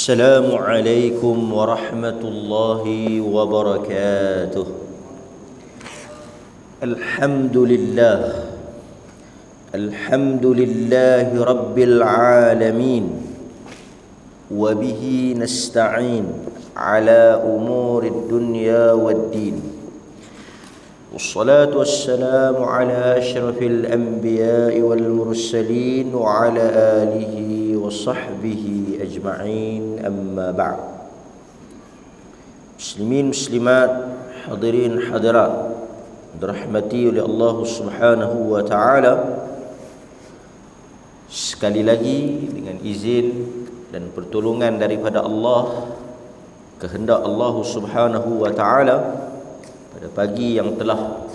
السلام عليكم ورحمة الله وبركاته. الحمد لله رب العالمين، وبه نستعين على أمور الدنيا والدين، والصلاة والسلام على أشرف الأنبياء والمرسلين وعلى آله وصحبه أجمعين، أما بعد. Muslimin muslimat, hadirin hadirat dirahmati oleh Allah Subhanahu wa taala. Sekali lagi dengan izin dan pertolongan daripada Allah, kehendak Allah Subhanahu wa taala, pada pagi yang telah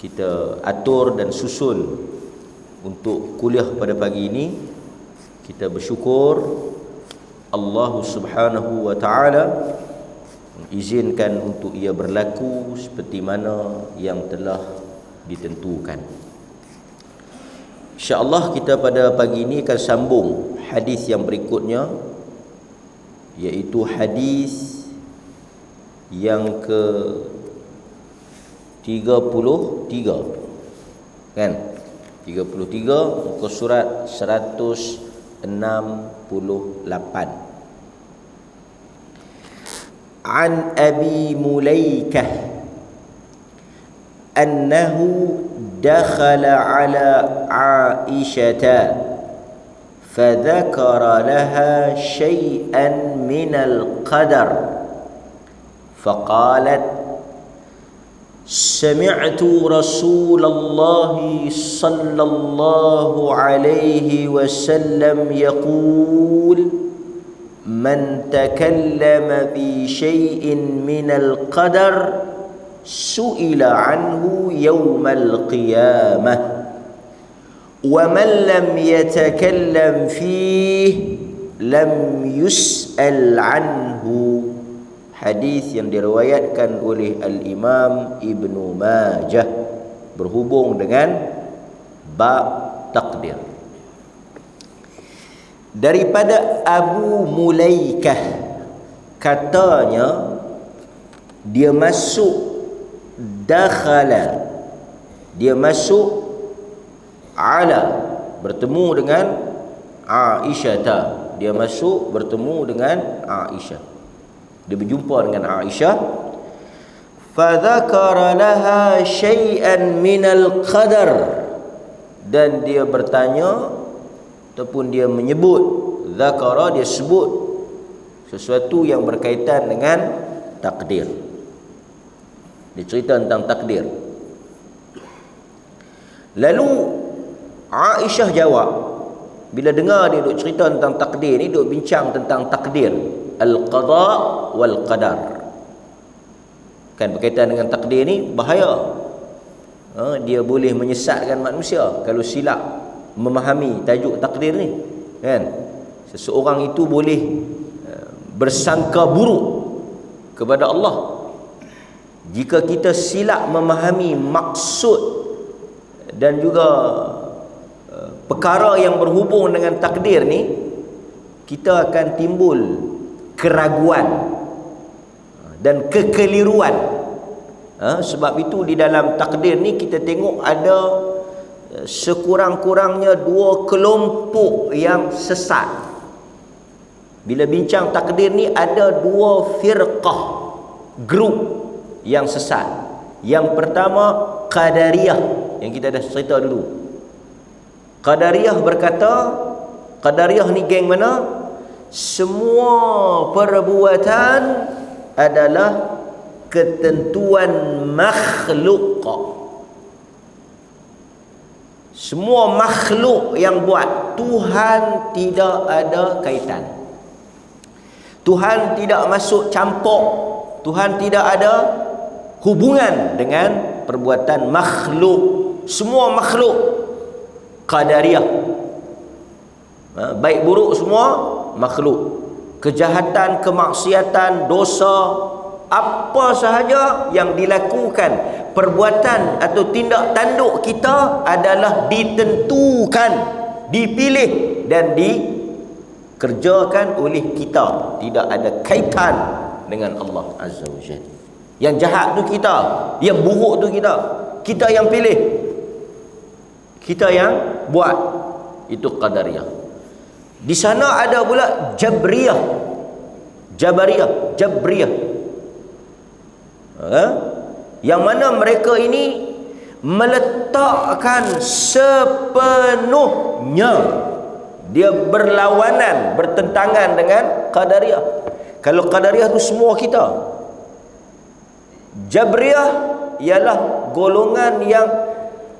kita atur dan susun untuk kuliah pada pagi ini, kita bersyukur Allah Subhanahu wa taala mengizinkan untuk ia berlaku seperti mana yang telah ditentukan. InsyaAllah kita pada pagi ini akan sambung hadis yang berikutnya, iaitu hadis yang ke 33, kan? 33 muka surat 168. An Abi Mulaikah annahu dakhala ala Aisyah فذكر لها شيئا من القدر فقالت سمعت رسول الله صلى الله عليه وسلم يقول من تكلم بشيء من القدر سئل عنه يوم القيامة ومن لم يتكلم فيه لم يسأل عنه. Hadis yang diriwayatkan oleh Al-Imam Ibnu Majah berhubung dengan bab takdir. Daripada Abu Mulaikah, katanya dia masuk dakhala, dia masuk ala, bertemu dengan Aisyah. Dia masuk bertemu dengan Aisyah, dia berjumpa dengan Aisyah. Fadzakara laha syai'an minal qadar, dan dia bertanya ataupun dia menyebut, zakara, dia sebut sesuatu yang berkaitan dengan takdir. Dia cerita tentang takdir. Lalu Aisyah jawab, bila dengar dia duk cerita tentang takdir ni, duk bincang tentang takdir, al-qada wal qadar, kan berkaitan dengan takdir ni bahaya. Dia boleh menyesatkan manusia kalau silap memahami tajuk takdir ni, kan. Seseorang itu boleh bersangka buruk kepada Allah jika kita silap memahami maksud dan juga perkara yang berhubung dengan takdir ni. Kita akan timbul keraguan dan kekeliruan. Sebab itu di dalam takdir ni kita tengok ada sekurang-kurangnya dua kelompok yang sesat. Bila bincang takdir ni ada dua firqah, grup yang sesat. Yang pertama Qadariyah, yang kita dah cerita dulu. Qadariyah berkata, Qadariyah ni geng mana? Semua perbuatan adalah ketentuan makhluk. Semua makhluk yang buat, Tuhan tidak ada kaitan. Tuhan tidak masuk campur. Tuhan tidak ada hubungan dengan perbuatan makhluk. Semua makhluk. Qadariyah, baik buruk semua makhluk. Kejahatan, kemaksiatan, dosa, apa sahaja yang dilakukan, perbuatan atau tindak tanduk kita adalah ditentukan, dipilih dan dikerjakan oleh kita, tidak ada kaitan dengan Allah Azza wa Jalla. Yang jahat tu kita, yang buruk tu kita yang pilih, kita yang buat. Itu Qadariyah. Di sana ada pula Jabriyah, Jabriyah, yang mana mereka ini meletakkan sepenuhnya, dia berlawanan, bertentangan dengan Qadariyah. Kalau Qadariyah tu semua kita, Jabriyah ialah golongan yang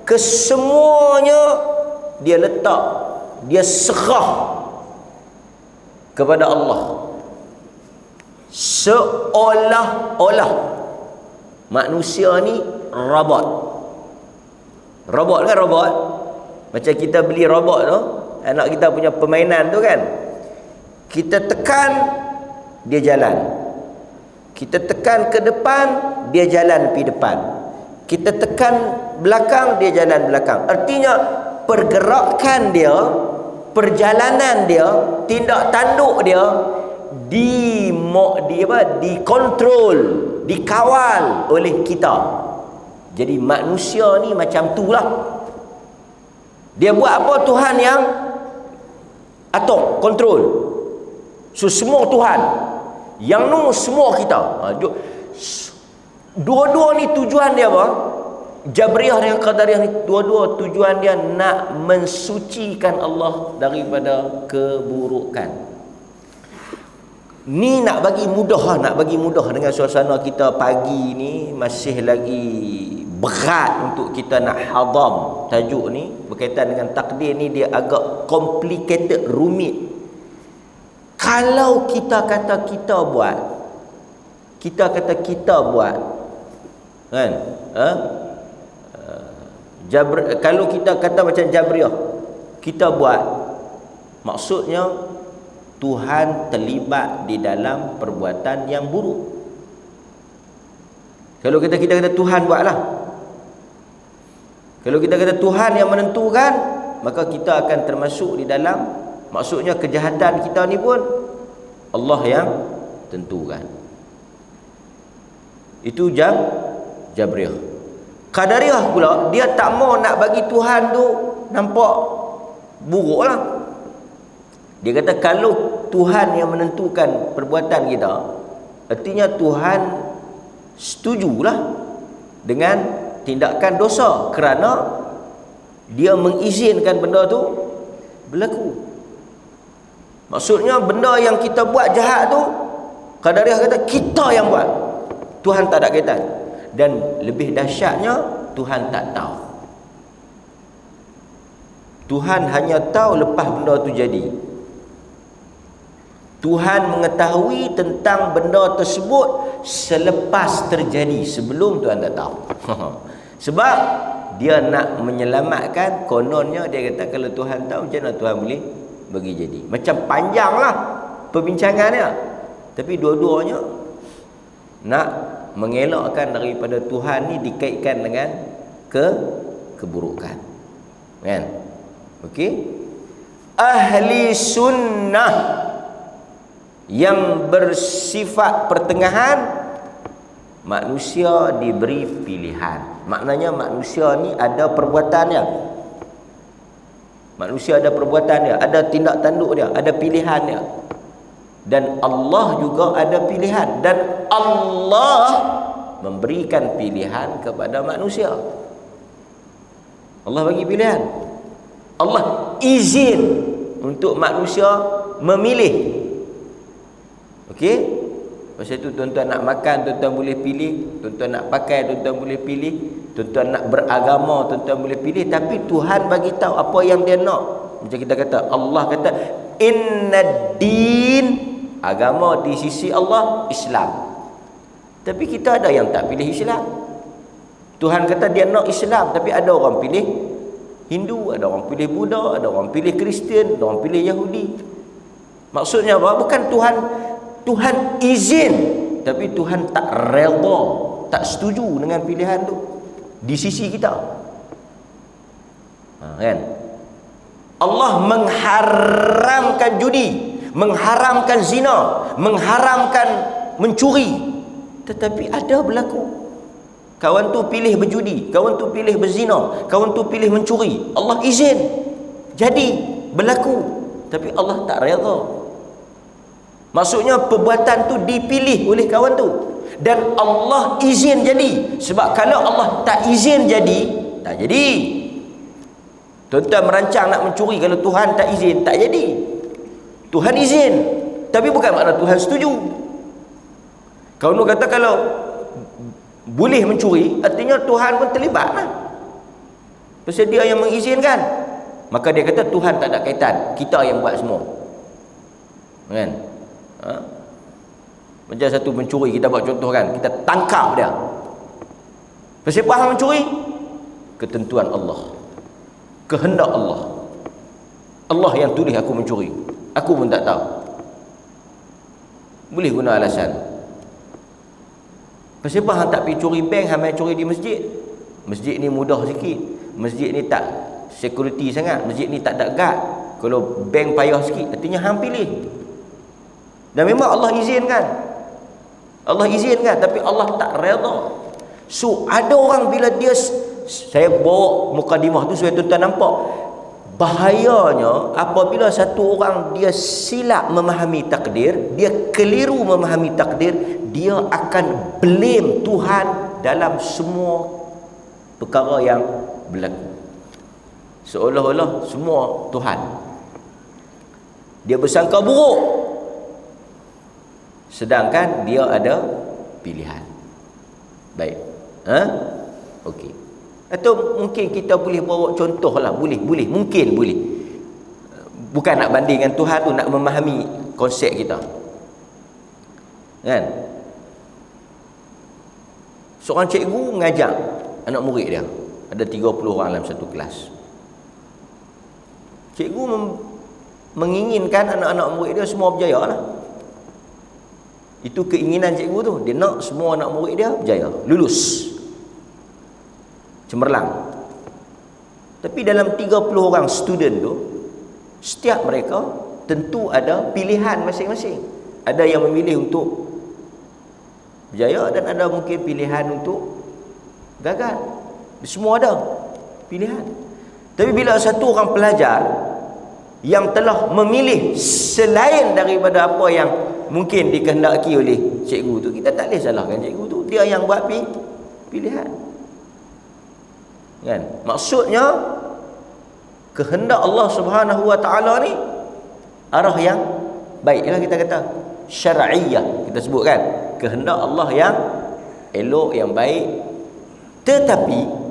kesemuanya dia letak, dia serah kepada Allah, seolah-olah manusia ni robot. Robot kan, robot macam kita beli robot tu, anak kita punya permainan tu kan, kita tekan dia jalan, kita tekan ke depan dia jalan pergi depan, kita tekan belakang dia jalan belakang. Artinya pergerakan dia, perjalanan dia, tindak tanduk dia dikontrol, dikawal oleh kita. Jadi manusia ni macam tu lah. Dia buat apa, Tuhan yang atur, kontrol. So semua Tuhan, yang nu semua kita. Dua-dua ni tujuan dia apa? Jabriyah dengan Qadariyah ni, dua-dua tujuan dia nak mensucikan Allah daripada keburukan. Ni nak bagi mudah dengan suasana kita pagi ni masih lagi berat untuk kita nak hadam tajuk ni berkaitan dengan takdir ni. Dia agak complicated, rumit. Kalau kita kata kita buat kan, kalau kita kata macam Jabriyah, kita buat, maksudnya Tuhan terlibat di dalam perbuatan yang buruk. Kalau kita kata Tuhan buatlah, kalau kita kata Tuhan yang menentukan, maka kita akan termasuk di dalam, maksudnya kejahatan kita ni pun Allah yang tentukan. Itu Jabriyah. Qadariyah pula, dia tak mau nak bagi Tuhan tu nampak buruk lah. Dia kata kalau Tuhan yang menentukan perbuatan kita, artinya Tuhan setujulah dengan tindakan dosa, kerana dia mengizinkan benda tu berlaku. Maksudnya benda yang kita buat jahat tu, Qadariyah kata kita yang buat, Tuhan tak ada kaitan. Dan lebih dahsyatnya, Tuhan tak tahu. Tuhan hanya tahu lepas benda tu jadi. Tuhan mengetahui tentang benda tersebut selepas terjadi, sebelum Tuhan tak tahu. Sebab dia nak menyelamatkan, kononnya dia kata kalau Tuhan tahu, macam mana Tuhan boleh bagi jadi. Macam panjanglah perbincangannya, tapi dua-duanya nak mengelakkan daripada Tuhan ni dikaitkan dengan keburukan, kan? Okey, ahli sunnah yang bersifat pertengahan, manusia diberi pilihan. Maknanya manusia ni ada perbuatannya, manusia ada perbuatannya, ada tindak tanduk dia, ada pilihannya. Dan Allah juga ada pilihan, dan Allah memberikan pilihan kepada manusia. Allah bagi pilihan, Allah izin untuk manusia memilih. Okey, pasal itu tuan-tuan nak makan, tuan-tuan boleh pilih, tuan-tuan nak pakai, tuan-tuan boleh pilih, tuan-tuan nak beragama, tuan-tuan boleh pilih. Tapi Tuhan bagi tahu apa yang dia nak. Macam kita kata, Allah kata innad din, agama di sisi Allah Islam. Tapi kita ada yang tak pilih Islam. Tuhan kata dia nak Islam, tapi ada orang pilih Hindu, ada orang pilih Buddha, ada orang pilih Kristian, ada orang pilih Yahudi. Maksudnya apa? Bukan Tuhan izin, tapi Tuhan tak redha, tak setuju dengan pilihan tu di sisi kita. Kan? Allah mengharamkan judi, mengharamkan zina, mengharamkan mencuri, tetapi ada berlaku. Kawan tu pilih berjudi, kawan tu pilih berzina, kawan tu pilih mencuri, Allah izin jadi berlaku, tapi Allah tak redha. Maksudnya perbuatan tu dipilih oleh kawan tu dan Allah izin jadi. Sebab kalau Allah tak izin jadi, tak jadi. Tuan-tuan merancang nak mencuri, kalau Tuhan tak izin, tak jadi. Tuhan izin, tapi bukan makna Tuhan setuju. Kawan tu kata kalau boleh mencuri, artinya Tuhan pun terlibat lah. Pasal dia yang mengizinkan. Maka dia kata Tuhan tak ada kaitan, kita yang buat semua. Kan? Macam satu mencuri, kita buat contoh kan, kita tangkap dia. Pasal apa mencuri? Ketentuan Allah, kehendak Allah. Allah yang tulis aku mencuri, aku pun tak tahu. Boleh guna alasan. Pasal apa hang tak pergi curi bank, hang main curi di masjid? Masjid ni mudah sikit, masjid ni tak security sangat, masjid ni tak ada guard. Kalau bank payah sikit, artinya hang pilih. Dan memang Allah izinkan, Allah izinkan, tapi Allah tak redha. So ada orang bila dia, saya bawa mukadimah tu supaya tuan-tuan nampak bahayanya apabila satu orang dia silap memahami takdir, dia keliru memahami takdir, dia akan blame Tuhan dalam semua perkara yang berlaku. Seolah-olah semua Tuhan. Dia bersangka buruk, sedangkan dia ada pilihan. Baik. Okey. Atau mungkin kita boleh bawa contoh lah, mungkin boleh. Bukan nak bandingkan Tuhan tu, nak memahami konsep kita. Kan? Seorang cikgu mengajar anak murid dia. Ada 30 orang dalam satu kelas. Cikgu menginginkan anak-anak murid dia semua berjaya lah. Itu keinginan cikgu tu. Dia nak semua anak murid dia berjaya, lulus, cemerlang. Tapi dalam 30 orang student tu, setiap mereka tentu ada pilihan masing-masing. Ada yang memilih untuk berjaya dan ada mungkin pilihan untuk gagal. Semua ada pilihan. Tapi bila satu orang pelajar yang telah memilih selain daripada apa yang mungkin dikehendaki oleh cikgu tu, kita tak boleh salahkan cikgu tu, dia yang buat pilihan. Kan? Maksudnya kehendak Allah Subhanahu wa taala ni arah yang baiklah, kita kata syar'iyyah, kita sebut kan, kehendak Allah yang elok, yang baik. Tetapi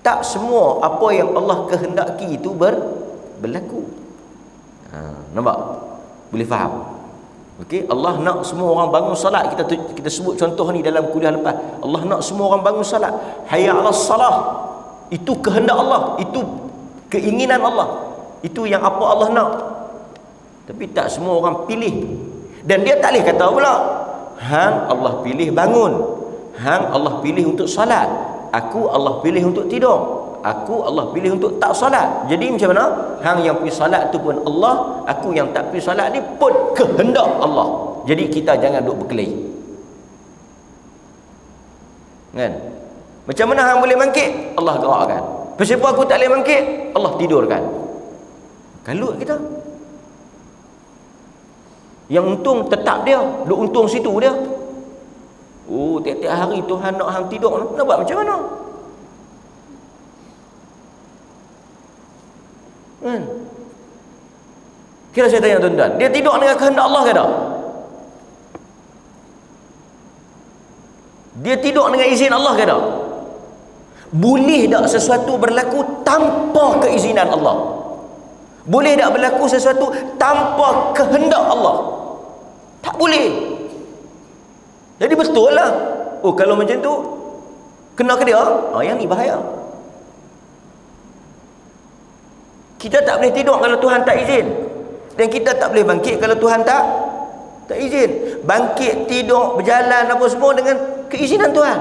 tak semua apa yang Allah kehendaki itu berlaku. Nampak? Boleh faham? Okey, Allah nak semua orang bangun salat. Kita sebut contoh ni dalam kuliah lepas. Allah nak semua orang bangun salat. Hayya 'alas salah. Itu kehendak Allah, itu keinginan Allah, itu yang apa Allah nak. Tapi tak semua orang pilih. Dan dia tak boleh kata pula, hang Allah pilih bangun, hang Allah pilih untuk salat, aku Allah pilih untuk tidur, aku Allah pilih untuk tak salat. Jadi macam mana? Hang yang pergi salat tu pun Allah, aku yang tak pergi salat ni pun kehendak Allah. Jadi kita jangan duk berkelahi. Kan? Macam mana hang boleh bangkit? Allah gerakkan. Pasal apa aku tak boleh bangkit? Allah tidurkan. Kalut kita. Yang untung tetap dia, duk untung situ dia. Oh, tiap-tiap hari Tuhan nak hang tidur, nak buat macam mana? Kan? Kira saya tanya tuan-tuan, dia tidur dengan kehendak Allah ke tak? Dia tidur dengan izin Allah ke tak? Boleh tak sesuatu berlaku tanpa keizinan Allah? Boleh tak berlaku sesuatu tanpa kehendak Allah? Tak boleh. Jadi betul lah. Oh, kalau macam tu kena ke dia? Yang ni bahaya. Kita tak boleh tidur kalau Tuhan tak izin, dan kita tak boleh bangkit kalau Tuhan tak izin. Bangkit, tidur, berjalan apa semua dengan keizinan Tuhan.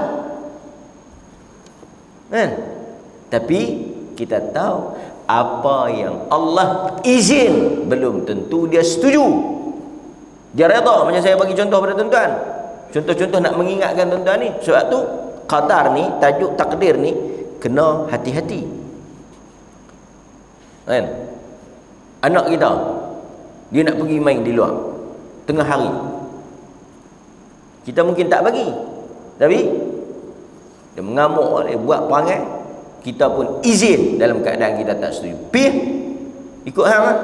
Kan? Tapi kita tahu Apa yang Allah izin belum tentu dia setuju. Dia redha. Macam saya bagi contoh pada tuan-tuan. Contoh-contoh nak mengingatkan tuan-tuan ni. Sebab tu qadar ni, tajuk takdir ni kena hati-hati. Kan? Anak kita dia nak pergi main di luar tengah hari. Kita mungkin tak bagi. Tapi dia mengamuk, dia buat perangai, kita pun izin dalam keadaan kita tak setuju. Pergi ikut hang lah.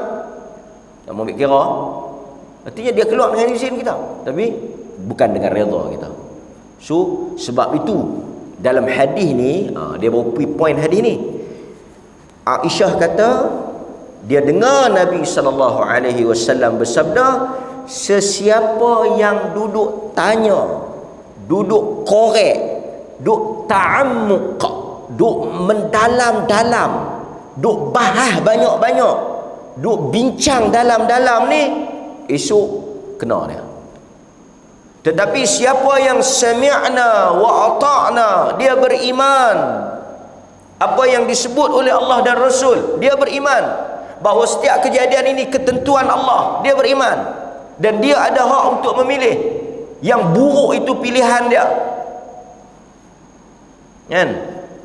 Tak mau ambil kira. Artinya dia keluar dengan izin kita, tapi bukan dengan redha kita. So sebab itu dalam hadis ni, dia bawa point hadis ni. Aisyah kata dia dengar Nabi SAW bersabda, sesiapa yang duduk tanya, duduk korek, duduk ta'ammuq, duduk mendalam-dalam, duduk bahas banyak-banyak, duduk bincang dalam-dalam ni, esok kena dia. Tetapi siapa yang sami'na wa ata'na, dia beriman apa yang disebut oleh Allah dan Rasul, dia beriman bahawa setiap kejadian ini ketentuan Allah, dia beriman, dan dia ada hak untuk memilih. Yang buruk itu pilihan dia, kan?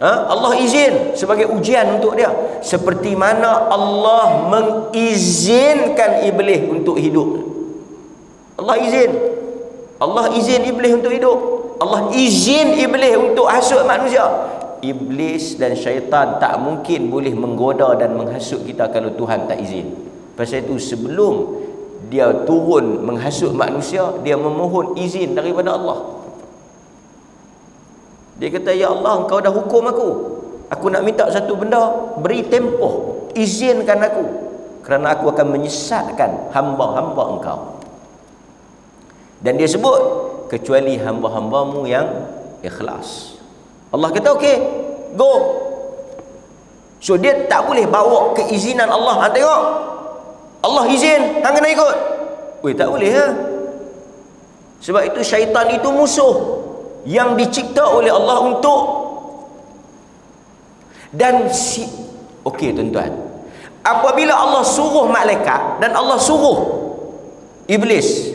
Allah izin sebagai ujian untuk dia, seperti mana Allah mengizinkan iblis untuk hidup. Allah izin iblis untuk hidup. Allah izin iblis untuk hasut manusia. Iblis dan syaitan tak mungkin boleh menggoda dan menghasut kita kalau Tuhan tak izin. Pasal itu sebelum dia turun menghasut manusia, dia memohon izin daripada Allah. Dia kata, ya Allah, engkau dah hukum aku nak minta satu benda, beri tempoh, izinkan aku, kerana aku akan menyesatkan hamba-hamba engkau. Dan dia sebut, kecuali hamba-hambamu yang ikhlas. Allah kata okey, go. So dia tak boleh bawa keizinan Allah. Tengok, Allah izin, hang kena ikut. Weh, tak boleh ha? Sebab itu syaitan itu musuh yang dicipta oleh Allah untuk, dan okey tuan-tuan, apabila Allah suruh malaikat dan Allah suruh iblis,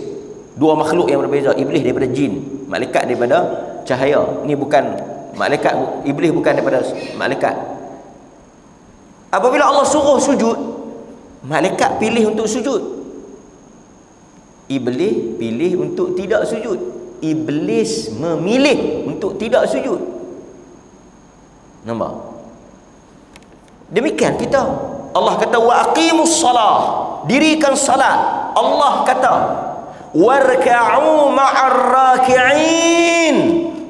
dua makhluk yang berbeza. Iblis daripada jin, malaikat daripada cahaya. Ni bukan malaikat, iblis bukan daripada malaikat. Apabila Allah suruh sujud, malaikat pilih untuk sujud, iblis pilih untuk tidak sujud. Iblis memilih untuk tidak sujud. Nampak? Demikian kita. Allah kata wa aqimus salah, dirikan salat. Allah kata warka'u ma'ar raki'in,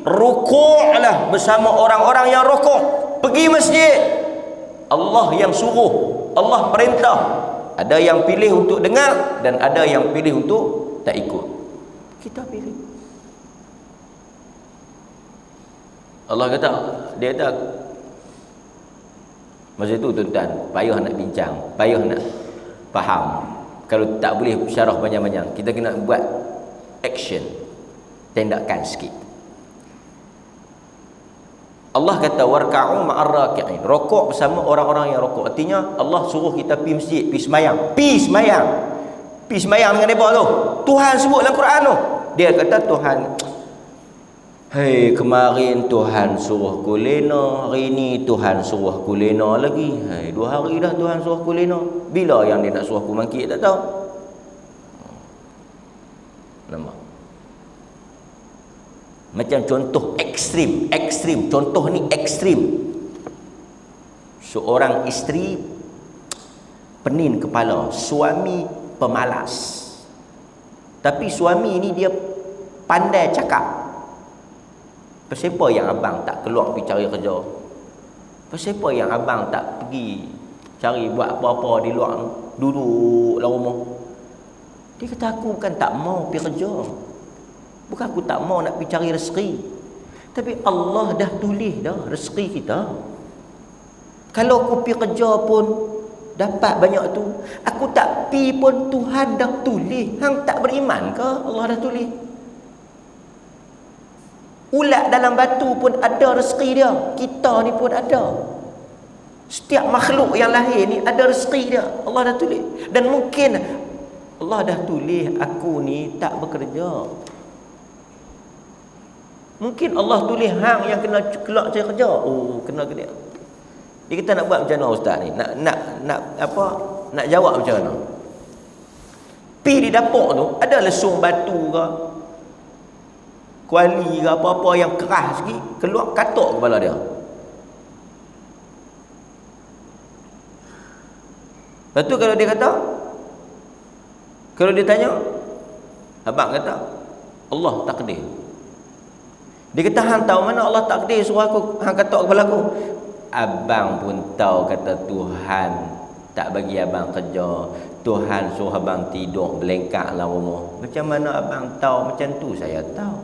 rukuklah bersama orang-orang yang rukuk. Pergi masjid, Allah yang suruh, Allah perintah. Ada yang pilih untuk dengar dan ada yang pilih untuk tak ikut. Kita pilih. Allah kata, dia kata masa itu tuan-tuan, payah nak bincang, payah nak faham. Kalau tak boleh syarah banyak-banyak, kita kena buat action, tindakan sikit. Allah kata warka'u ma'ar raki'in, rokok bersama orang-orang yang rokok. Artinya Allah suruh kita pergi masjid, pergi sembahyang. Pergi sembahyang dengan mereka tu. Tuhan sebut dalam Quran tu. Dia kata Tuhan, hei, kemarin Tuhan suruh aku lena, hari ni Tuhan suruh aku lena lagi. Hei, 2 hari dah Tuhan suruh aku lena. Bila yang dia nak suruh aku mangkit tak tahu. Nampak? Macam contoh ekstrim. Contoh ni ekstrim. Seorang isteri penin kepala, suami pemalas. Tapi suami ni dia pandai cakap. Pasal apa yang abang tak keluar pergi cari kerja? Pasal apa yang abang tak pergi cari buat apa-apa di luar, duduk dalam rumah? Dia kata aku bukan tak mau pergi kerja, bukan aku tak mau nak pergi cari rezeki, tapi Allah dah tulis dah rezeki kita. Kalau aku pergi kerja pun dapat banyak tu, aku tak pergi pun Tuhan dah tulis. Hang tak beriman ke Allah dah tulis? Ulat dalam batu pun ada rezeki dia, kita ni pun ada. Setiap makhluk yang lahir ni ada rezeki dia. Allah dah tulis. Dan mungkin Allah dah tulis aku ni tak bekerja. Mungkin Allah tulis hang yang kena kelak cari kerja. Oh, kena ke dia. Dia kata nak buat macam mana ustaz ni? Nak apa? Nak jawab macam mana? Pi di dapur tu ada lesung batu ke, kuali ke apa-apa yang keras sikit, keluar katuk kepala dia. Lepas tu kalau dia kata, kalau dia tanya, abang kata Allah takdir. Dia kata hang tahu mana Allah takdir suruh aku hang katuk kepala aku? Abang pun tahu kata Tuhan tak bagi abang kerja, Tuhan suruh abang tidur belengkak dalam rumah. Macam mana abang tahu? Macam tu saya tahu.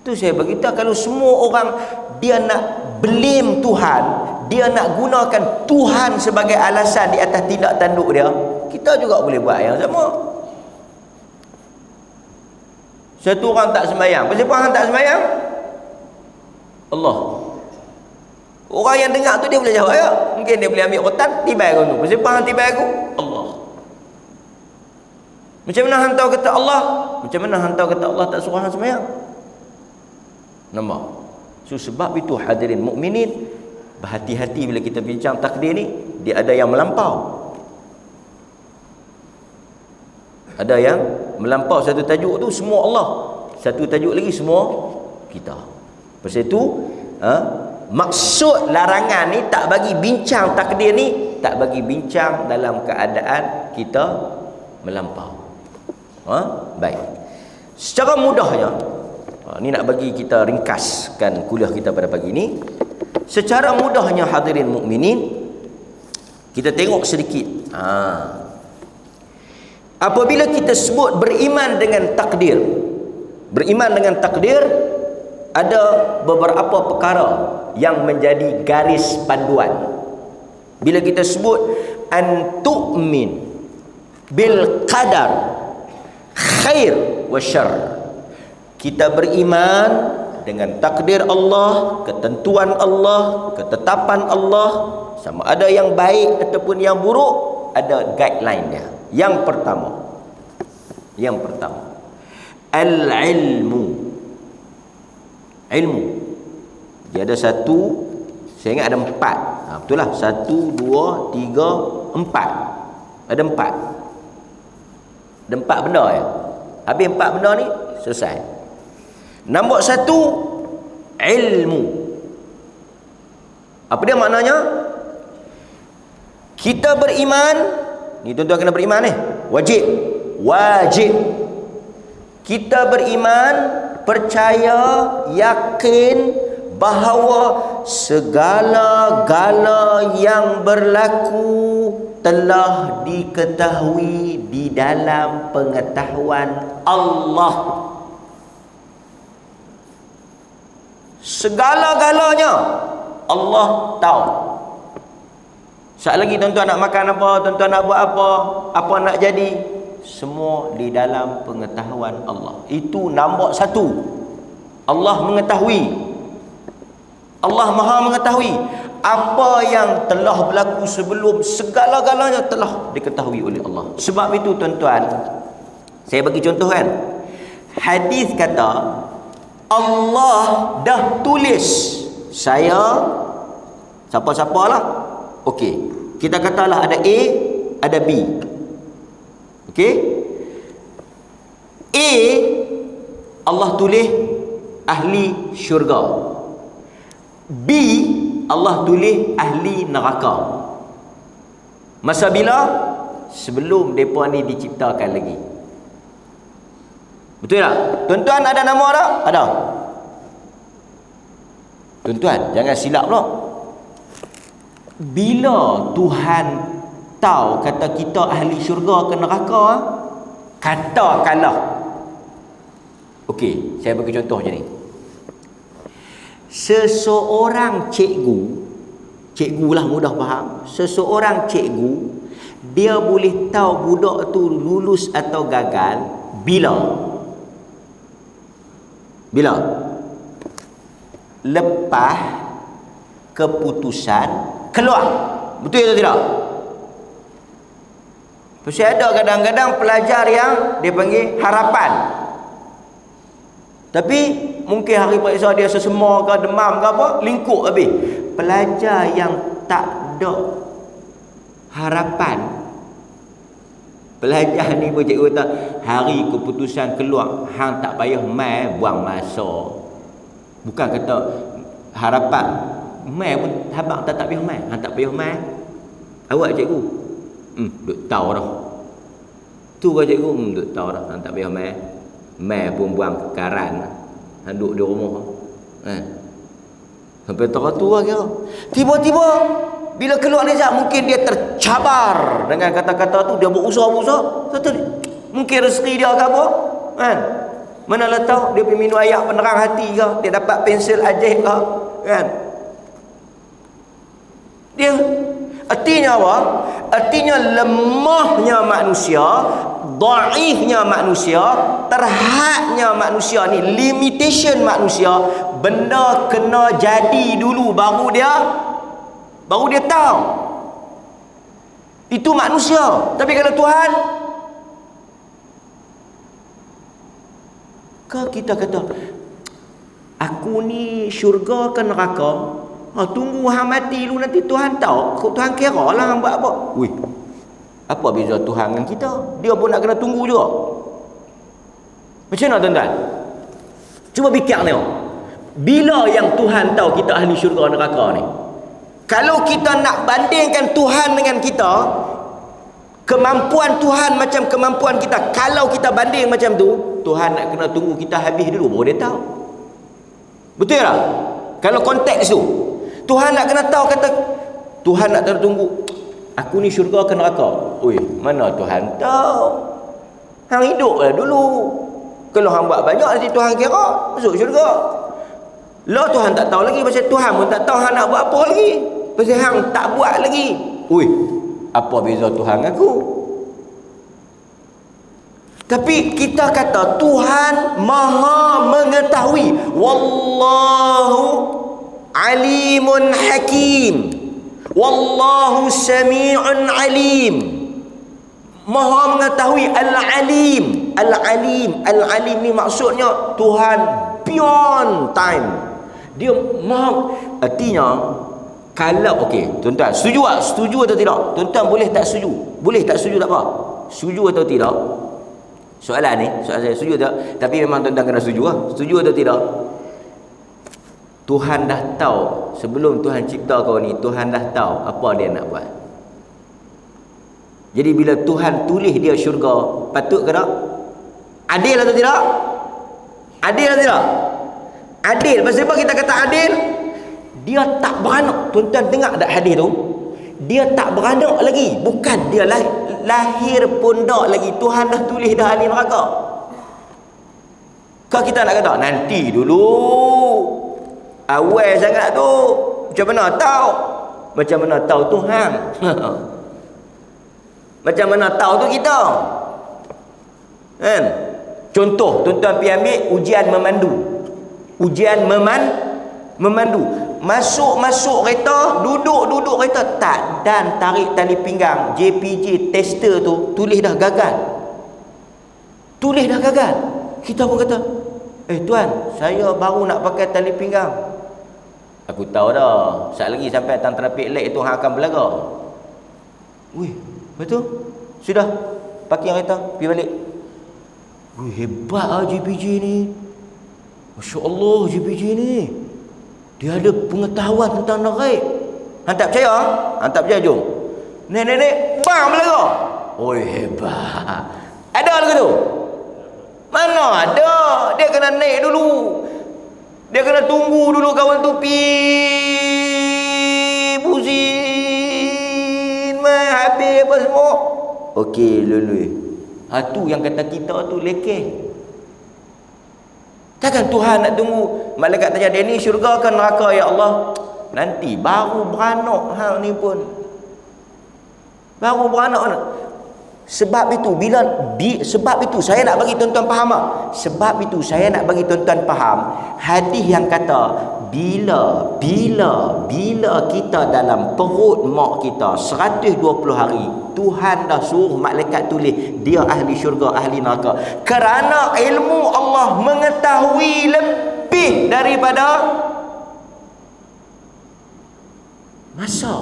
Tu saya beritahu, kalau semua orang dia nak blame Tuhan, dia nak gunakan Tuhan sebagai alasan di atas tindak tanduk dia, kita juga boleh buat yang sama. Satu orang tak sembahyang, kenapa orang tak sembahyang? Allah. Orang yang dengar tu dia boleh jawab ya. Mungkin dia boleh ambil rotan, tibai kau tu. Kenapa hang tibai aku? Allah. Macam mana hang tahu kata Allah? Macam mana hang tahu kata Allah tak suruh hang sembahyang? Nampak? So sebab itu hadirin mukminin, berhati-hati bila kita bincang takdir ni, dia ada yang melampau. Ada yang melampau satu tajuk tu semua Allah. Satu tajuk lagi semua kita. Pasal itu, maksud larangan ni tak bagi bincang takdir ni, tak bagi bincang dalam keadaan kita melampau. Baik. Secara mudahnya, ni nak bagi kita ringkaskan kuliah kita pada pagi ni. Secara mudahnya hadirin mukminin, kita tengok sedikit. Apabila kita sebut beriman dengan takdir, beriman dengan takdir, ada beberapa perkara yang menjadi garis panduan. Bila kita sebut an tu'min bil qadar khair wa syarr, kita beriman dengan takdir Allah, ketentuan Allah, ketetapan Allah, sama ada yang baik ataupun yang buruk, ada guideline dia. Yang pertama, al-ilmu. Ilmu. Dia ada satu, saya ingat ada empat. Betul lah. 1, 2, 3, 4. Ada empat. Ada empat benda ya. Habis empat benda ni, selesai. Nombor 1, ilmu. Apa dia maknanya? Kita beriman, ni tuan-tuan kena beriman ni. Wajib. Kita beriman, percaya, yakin bahawa segala-gala yang berlaku telah diketahui di dalam pengetahuan Allah. Segala-galanya Allah tahu. Sekali lagi tuan-tuan nak makan apa, tuan-tuan nak buat apa nak jadi, semua di dalam pengetahuan Allah. Itu nombor 1. Allah mengetahui. Allah Maha mengetahui apa yang telah berlaku sebelum, segala-galanya telah diketahui oleh Allah. Sebab itu tuan-tuan, saya bagi contoh kan. Hadis kata Allah dah tulis saya siapa-siapalah. Okey, kita katalah ada A, ada B. Okey? A, Allah tulis ahli syurga. B, Allah tulis ahli neraka. Masa bila? Sebelum mereka ni diciptakan lagi. Betul tak? Tuan-tuan ada nama tak? Ada. Tuan-tuan, jangan silap pula. Bila Tuhan tahu kata kita ahli syurga ke neraka, katakanlah, okey, saya bagi contoh macam ni. Seseorang cikgu lah mudah faham. Seseorang cikgu, dia boleh tahu budak tu lulus atau gagal bila lepas keputusan keluar. Betul atau tidak? Pasal ada kadang-kadang pelajar yang dia panggil harapan. Tapi mungkin hari periksa dia sesema ke demam ke apa, lingkup habis. Pelajar yang tak ada harapan, pelajar ni pun cikgu kata hari keputusan keluar, hang tak payah mai buang masa. Bukan kata harapan mai pun habang tak payah mai, hang tak payah mai. Awak cikgu duk tahu dah. Tu ke cikgu duk tahu dah, hang tak payah mai. Mai pun buang kekaran, hang duduk di rumah. Sampai tak tu lah kira. Tiba-tiba bila keluar result mungkin dia tercabar dengan kata-kata tu, dia berusaha-usaha. Mungkin rezeki dia ke apa? Kan? Mana lah tahu dia pergi minum air penerang hati ke, dia dapat pensel ajaib ke, kan? Dia artinya apa? Artinya lemahnya manusia, dhaifnya manusia, terhadnya manusia ni, limitation manusia. Benda kena jadi dulu baru dia tahu. Itu manusia. Tapi kalau Tuhan, kalau kita kata aku ni syurga ke neraka, tunggu hang mati dulu nanti Tuhan tahu. Tuhan kira lah hang buat apa. Wih, apa beza Tuhan dengan kita? Dia pun nak kena tunggu juga. Macam mana tuan-tuan? Cuba fikir tengok. Bila yang Tuhan tahu kita ahli syurga neraka ni? Kalau kita nak bandingkan Tuhan dengan kita, kemampuan Tuhan macam kemampuan kita, kalau kita banding macam tu, Tuhan nak kena tunggu kita habis dulu baru dia tahu. Betul tak? Kalau konteks tu, Tuhan nak kena tahu, kata Tuhan nak kena tunggu, aku ni syurga ke neraka? Oi, mana Tuhan tahu? Hang hidup lah dulu. Kalau hang buat banyak nanti Tuhan kira masuk syurga. Lah Tuhan tak tahu lagi, pasal Tuhan pun tak tahu hang nak buat apa lagi. Pasal hang tak buat lagi. Oi, apa beza Tuhan dengan aku? Tapi kita kata Tuhan Maha mengetahui. Wallahu alimun hakim. Wallahu sami'un alim. Maha mengetahui. Al-alim. Al-alim. Al-alim ni maksudnya Tuhan beyond time. Dia maha. Artinya kalau okey, tuan-tuan setuju tak? Setuju atau tidak? Tuan-tuan boleh tak setuju? Boleh tak setuju tak apa? Setuju atau tidak? Soalan ni, soalan saya, setuju tak? Tapi memang tuan-tuan kena setuju lah. Setuju atau tidak? Tuhan dah tahu sebelum Tuhan cipta kau ni, Tuhan dah tahu apa dia nak buat. Jadi bila Tuhan tulis dia syurga, patut ke tak? Adil atau tidak? Adil atau tidak? Adil. Pasal apa kita kata adil? Dia tak beranak. Tuan-tuan dengar tak hadis tu? Dia tak beranak lagi. Bukan dia lahir pun tak lagi. Tuhan dah tulis dah ahli neraka. Kalau kita nak kata nanti dulu, awal sangat tu, macam mana tahu? Macam mana tahu Tuhan? Macam mana tahu tu kita? Kan? Contoh, tuan-tuan pergi ambil ujian memandu. Ujian memandu. Masuk kereta, duduk kereta, tak dan tarik tali pinggang. JPJ tester tu tulis dah gagal. Tulis dah gagal. Kita pun kata, tuan, saya baru nak pakai tali pinggang. Aku tahu dah, sekejap lagi sampai tang traffic light tu hang akan berlaga. Wih, betul? Sudah, parking kereta, pergi balik. Wih, hebat lah JPJ ni. Masya Allah JPJ ni. Dia ada pengetahuan tentang naik. Hang tak percaya? Hang tak percaya, jom. Nenek-nenek, bang berlaga. Oi, hebat. Ada lagu tu? Mana ada? Dia kena naik dulu. Dia kena tunggu dulu kawan tu pusing, habis apa semua. Okey, lului. Tu yang kata kita tu lekeh. Takkan Tuhan nak tunggu malaikat tanya dia ni syurga ke neraka, ya Allah? Nanti baru beranak hang ni pun. Baru beranak. Sebab itu sebab itu saya nak bagi tuan-tuan faham. Sebab itu saya nak bagi tuan-tuan faham hadis yang kata bila kita dalam perut mak kita 120 hari, Tuhan dah suruh malaikat tulis dia ahli syurga, ahli neraka. Kerana ilmu Allah mengetahui lebih daripada masa,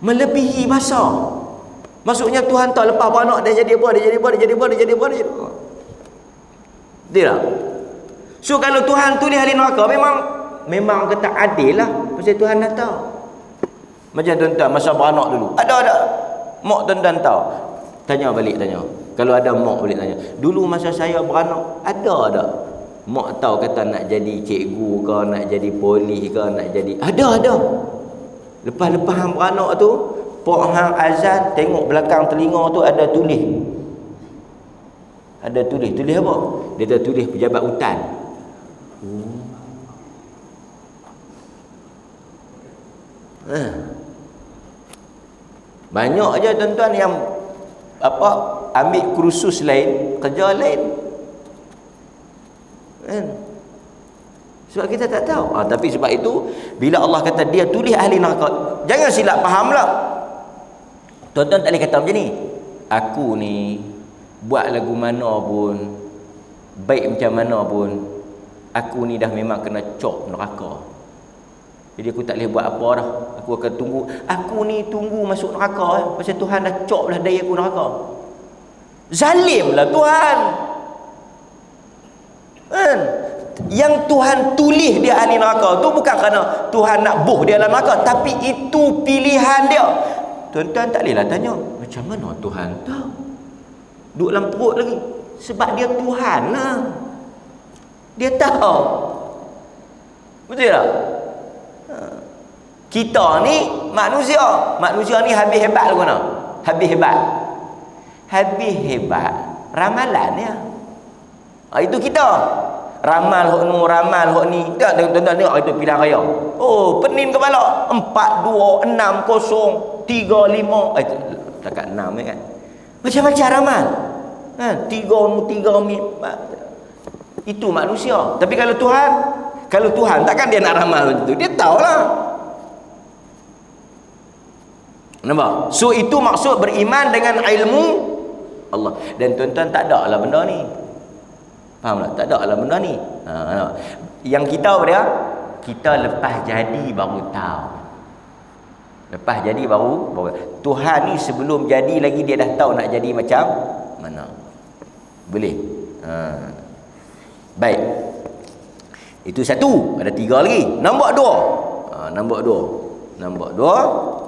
melebihi masa. Maksudnya Tuhan tahu lepas beranak dia jadi apa, dia jadi apa. Dia tak? So kalau Tuhan tulis ahli neraka, memang kata adil lah. Pasal Tuhan dah tahu. Macam tuan-tuan masa beranak dulu, ada mak tuan-tuan tahu. Tanya. Kalau ada mak boleh tanya, dulu masa saya beranak ada mak tahu kata nak jadi cikgu ke, nak jadi polis ke, nak jadi ada. Lepas hang beranak tu, pok hang azan, tengok belakang telinga tu ada tulis. Tulis apa? Dia tak tulis pejabat hutan. Banyak aja tuan-tuan yang ambil kursus lain, kerja lain. Sebab kita tak tahu. Tapi sebab itu bila Allah kata dia tulis ahli neraka, jangan silap fahamlah. Tuan-tuan tak boleh kata macam ni. Aku ni buat lagu mana pun, baik macam mana pun, aku ni dah memang kena cop neraka. Jadi aku tak boleh buat apa dah. Aku akan tunggu. Aku ni tunggu masuk neraka. Pasal Tuhan dah cop lah daya aku neraka. Zalim lah Tuhan. Yang Tuhan tulis dia ahli neraka tu bukan kerana Tuhan nak buh dia dalam neraka, tapi itu pilihan dia. Tuan-tuan tak bolehlah tanya, macam mana Tuhan tahu? Duduk dalam perut lagi. Sebab dia Tuhan lah. Dia tahu. Betul tak? Kita ni manusia ni habis hebat lagu mana? Habis hebat ramalan ya. Itu kita. Ramal hok nu, ramal hok ni. Tuan-tuan tengok itu pilihan raya. Oh, pening kepala. 4 2 6 0 3 5. Takat 6 kan. Macam-macam ramal. 3 itu manusia. Tapi kalau Tuhan takkan dia nak ramal begitu. Dia tahulah. Nampak? So itu maksud beriman dengan ilmu Allah. Dan tuan-tuan tak ada lah benda ni. Faham tak? Tak ada lah benda ni. Yang kita apa dia? Kita lepas jadi baru tahu. Lepas jadi baru Tuhan ni sebelum jadi lagi dia dah tahu nak jadi macam mana. Boleh. Baik. Itu satu. Ada 3 lagi. Nombor 2. Nombor 2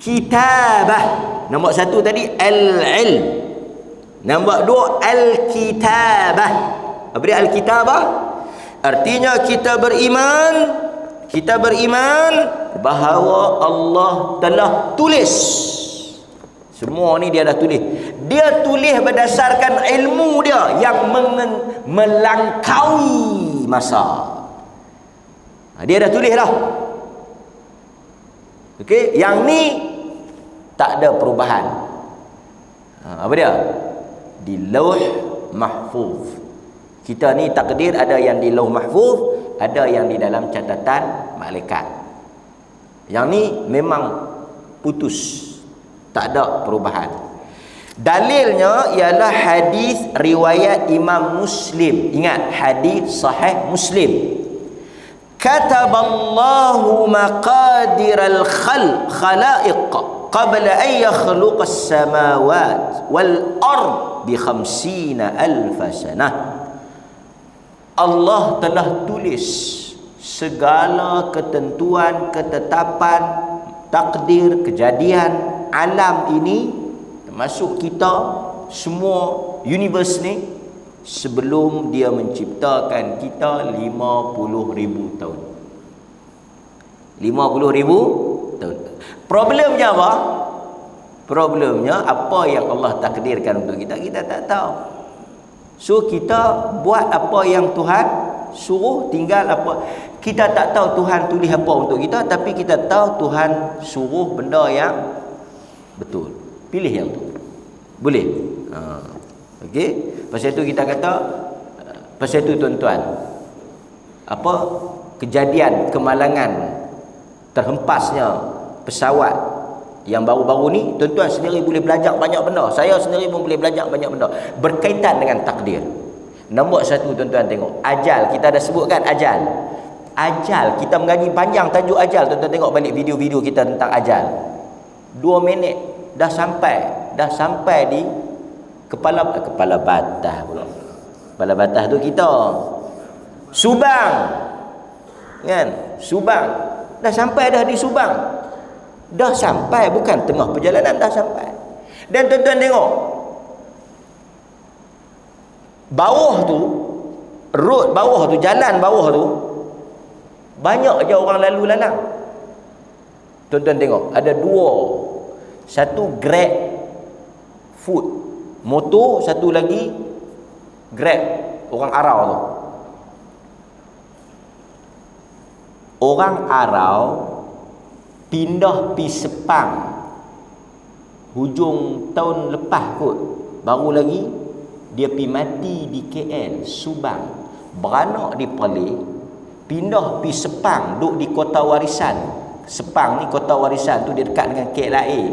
kitabah. Nombor 1 tadi al-ilm. Nombor 2 al-kitabah. Apa dia al-kitabah? Artinya kita beriman bahawa Allah telah tulis. Semua ni dia dah tulis. Dia tulis berdasarkan ilmu dia yang melangkaui masa. Dia dah tulis lah. Okey, yang ni tak ada perubahan. Apa dia? Di Lauh Mahfuz. Kita ni takdir ada yang di Lauh Mahfuz, ada yang di dalam catatan malaikat. Yang ni memang putus, tak ada perubahan. Dalilnya ialah hadis riwayat Imam Muslim. Ingat, hadis sahih Muslim. Kataballahu maqadiral khalaiq qabla an yakhluqa as-samawat wal ard bi 50,000 sanah. Allah telah tulis segala ketentuan, ketetapan, takdir, kejadian alam ini, termasuk kita semua universe ni, sebelum dia menciptakan kita 50,000 tahun. 50,000 tahun. Problemnya apa? Problemnya apa yang Allah takdirkan untuk kita, kita tak tahu. So kita buat apa yang Tuhan suruh, tinggal apa. Kita tak tahu Tuhan tulis apa untuk kita, tapi kita tahu Tuhan suruh benda yang betul. Pilih yang tu. Boleh? Okey? Pasal itu kita kata, pasal itu tuan-tuan, apa kejadian kemalangan terhempasnya pesawat yang baru-baru ni, tuan-tuan sendiri boleh belajar banyak benda. Saya sendiri pun boleh belajar banyak benda berkaitan dengan takdir. Nombor satu, tuan-tuan tengok ajal. Kita dah sebutkan ajal. Ajal, kita mengaji panjang tajuk ajal. Tuan-tuan tengok balik video-video kita tentang ajal. 2 minit dah sampai di kepala batas pula. Kepala batas tu kita Subang, kan? Subang. Dah sampai dah di Subang. Dah sampai, bukan tengah perjalanan, dah sampai. Dan tuan-tuan tengok bawah tu, road bawah tu, jalan bawah tu banyak je orang lalu lalang. Tuan-tuan tengok ada 2, satu Grab food motor, satu lagi Grab orang Arau tu. Orang Arau pindah pi Sepang hujung tahun lepas kot, baru lagi dia pi mati di KL Subang, beranak di Perlis, pindah pi Sepang, duduk di kota warisan. Sepang ni kota warisan tu dia dekat dengan KLIA,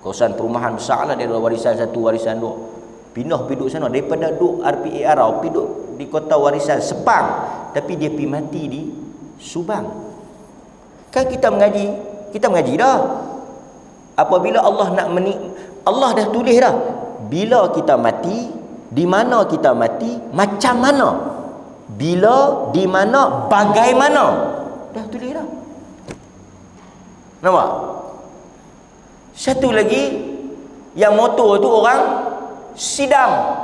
kawasan perumahan besar lah. Dia ada warisan 1, warisan 2. Pindah pergi duduk sana, daripada duduk RPA Arau pergi duduk di kota warisan Sepang, tapi dia pergi mati di Subang. Kan kita mengaji dah. Apabila Allah nak Allah dah tulis dah bila kita mati, di mana kita mati, macam mana, bila, di mana, bagaimana, dah tulis dah. Nampak? Satu lagi yang motor tu orang Sidang,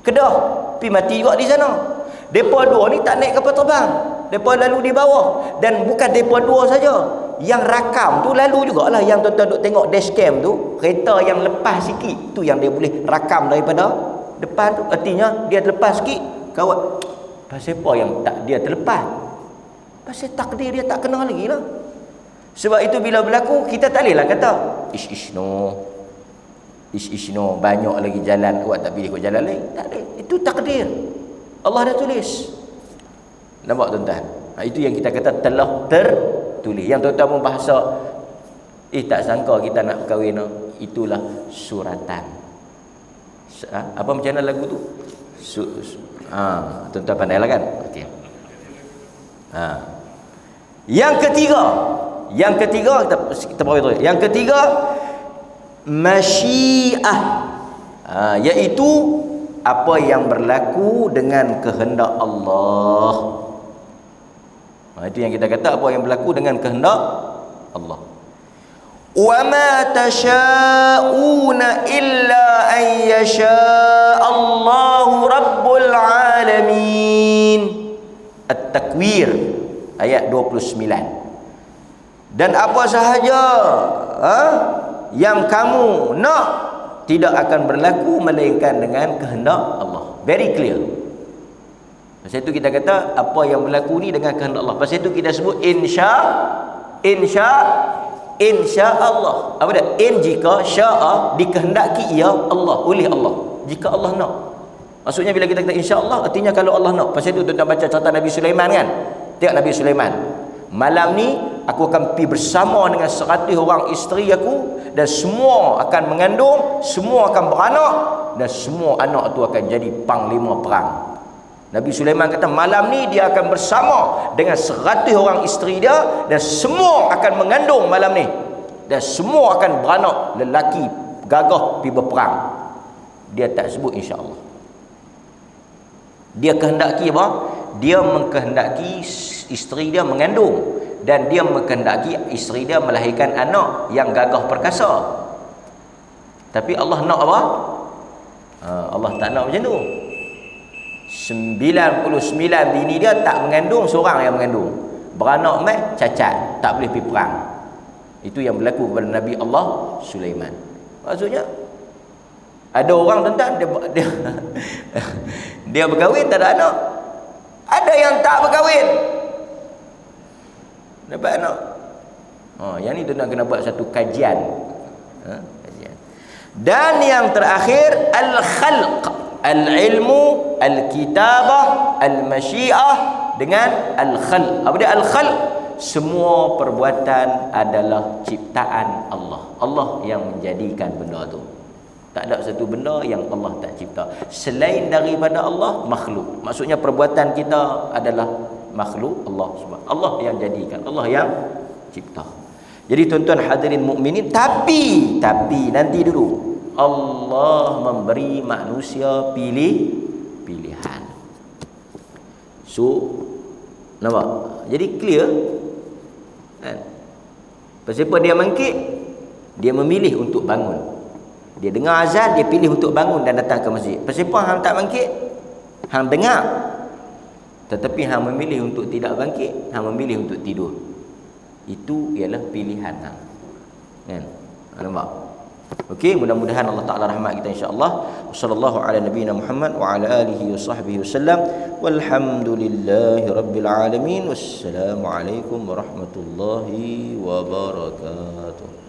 Kedah, pergi mati juga di sana. Depa 2 ni tak naik kapal terbang, depa lalu di bawah. Dan bukan depa 2 saja, yang rakam tu lalu jugalah. Yang tuan-tuan duk tengok dashcam tu, kereta yang lepas sikit tu yang dia boleh rakam daripada depan tu. Artinya dia terlepas sikit, kawat. Pasal apa yang tak dia terlepas? Pasal takdir dia tak kena lagi lah. Sebab itu bila berlaku, kita tak bolehlah kata ish no, banyak lagi jalan, awak tak pilih kau jalan lain. Tak ada. Itu takdir, Allah dah tulis. Nampak tuan-tuan? Itu yang kita kata telah tertulis. Yang tuan-tuan pun bahasa tak sangka kita nak berkahwin, itulah suratan. Apa macam mana lagu tu? Tuan-tuan pandailah kan? Okey. Yang ketiga kita bawa terus. Yang ketiga masyiah, iaitu apa yang berlaku dengan kehendak Allah. Itu yang kita kata apa yang berlaku dengan kehendak Allah. Wa ma tasha'una illa an yasha' Allahu rabbul alamin. At-Takwir ayat 29. Dan apa sahaja yang kamu nak tidak akan berlaku melainkan dengan kehendak Allah. Very clear. Pasal itu kita kata apa yang berlaku ni dengan kehendak Allah. Pasal itu kita sebut insya Allah. Apa dia? Jika syaa, dikehendaki ia Allah, oleh Allah. Jika Allah nak. Maksudnya bila kita kata insya Allah, artinya kalau Allah nak. Pasal itu tuan-tuan baca cerita Nabi Sulaiman kan? Tengok Nabi Sulaiman. Malam ni aku akan pergi bersama dengan 100 orang isteri aku, dan semua akan mengandung, semua akan beranak, dan semua anak tu akan jadi panglima perang. Nabi Sulaiman kata malam ni dia akan bersama dengan 100 orang isteri dia, dan semua akan mengandung malam ni, dan semua akan beranak lelaki gagah pergi berperang. Dia tak sebut insya-Allah. Dia kehendaki apa? Dia mengkehendaki isteri dia mengandung, dan dia mengkehendaki isteri dia melahirkan anak yang gagah perkasa. Tapi Allah nak apa? Allah tak nak macam tu. 99 bini dia tak mengandung, seorang yang mengandung. Beranak mai cacat, tak boleh pergi perang. Itu yang berlaku kepada Nabi Allah Sulaiman. Maksudnya ada orang tuan-tuan dia berkahwin tak ada anak. Ada yang tak berkahwin dapat anak. Yang ni tuan-tuan kena buat satu kajian. Dan yang terakhir al-khalq, al-ilmu, al-kitabah, al-masyiah, dengan al-khalq. Apa dia al-khalq? Semua perbuatan adalah ciptaan Allah. Allah yang menjadikan benda tu. Tak ada satu benda yang Allah tak cipta. Selain daripada Allah, makhluk. Maksudnya perbuatan kita adalah makhluk Allah Subhanahu. Allah yang jadikan, Allah yang cipta. Jadi tuan-tuan hadirin mukminin, tapi nanti dulu. Allah memberi manusia pilihan. So, nampak? Jadi clear. Kan? Pasal dia bangkit, dia memilih untuk bangun. Dia dengar azan, dia pilih untuk bangun dan datang ke masjid. Pasal apa hang tak bangkit? Hang dengar, tetapi hang memilih untuk tidak bangkit, hang memilih untuk tidur. Itu ialah pilihan hang. Kan? Nampak? Okey, mudah-mudahan Allah Taala rahmat kita insya-Allah. Wassallallahu ala nabiyyina Muhammad wa ala alihi wasahbihi wasallam. Walhamdulillahirabbil alamin. Wassalamu alaikum warahmatullahi wabarakatuh.